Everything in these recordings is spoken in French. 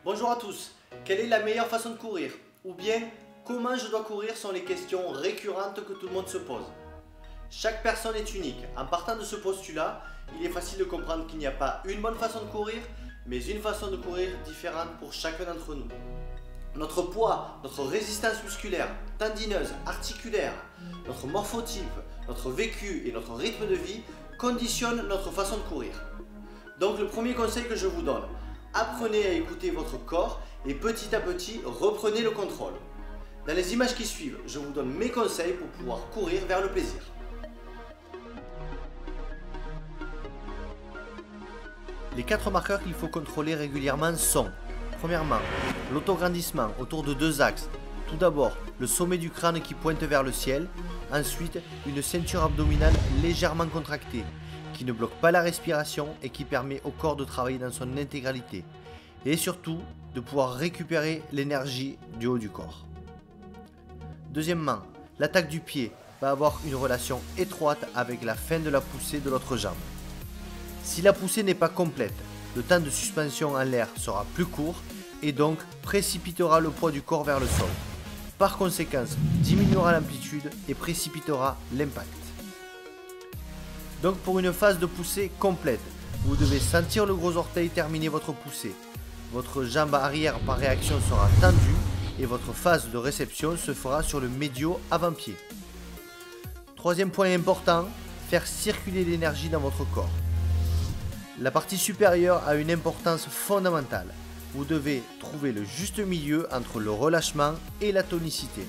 Bonjour à tous, quelle est la meilleure façon de courir? Ou bien, comment je dois courir sont les questions récurrentes que tout le monde se pose. Chaque personne est unique. En partant de ce postulat, il est facile de comprendre qu'il n'y a pas une bonne façon de courir, mais une façon de courir différente pour chacun d'entre nous. Notre poids, notre résistance musculaire, tendineuse, articulaire, notre morphotype, notre vécu et notre rythme de vie conditionnent notre façon de courir. Donc le premier conseil que je vous donne, apprenez à écouter votre corps et petit à petit reprenez le contrôle. Dans les images qui suivent, je vous donne mes conseils pour pouvoir courir vers le plaisir. Les 4 marqueurs qu'il faut contrôler régulièrement sont: premièrement, l'autograndissement autour de 2 axes. Tout d'abord, le sommet du crâne qui pointe vers le ciel. Ensuite, une ceinture abdominale légèrement contractée, qui ne bloque pas la respiration et qui permet au corps de travailler dans son intégralité. Et surtout, de pouvoir récupérer l'énergie du haut du corps. Deuxièmement, l'attaque du pied va avoir une relation étroite avec la fin de la poussée de l'autre jambe. Si la poussée n'est pas complète, le temps de suspension en l'air sera plus court et donc précipitera le poids du corps vers le sol. Par conséquent, diminuera l'amplitude et précipitera l'impact. Donc pour une phase de poussée complète, vous devez sentir le gros orteil terminer votre poussée. Votre jambe arrière par réaction sera tendue et votre phase de réception se fera sur le médio avant-pied. Troisième point important, faire circuler l'énergie dans votre corps. La partie supérieure a une importance fondamentale. Vous devez trouver le juste milieu entre le relâchement et la tonicité.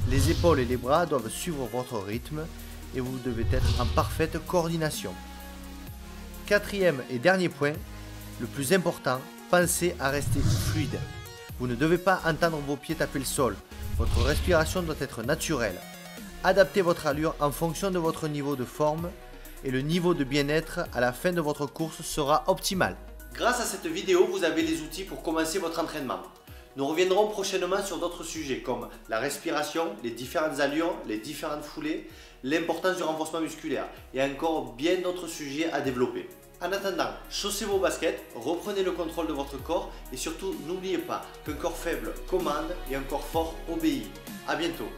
Les épaules et les bras doivent suivre votre rythme et vous devez être en parfaite coordination. Quatrième et dernier point, le plus important, pensez à rester fluide. Vous ne devez pas entendre vos pieds taper le sol. Votre respiration doit être naturelle. Adaptez votre allure en fonction de votre niveau de forme et le niveau de bien-être à la fin de votre course sera optimal. Grâce à cette vidéo, vous avez les outils pour commencer votre entraînement. Nous reviendrons prochainement sur d'autres sujets comme la respiration, les différentes allures, les différentes foulées, l'importance du renforcement musculaire et encore bien d'autres sujets à développer. En attendant, chaussez vos baskets, reprenez le contrôle de votre corps et surtout n'oubliez pas qu'un corps faible commande et un corps fort obéit. A bientôt.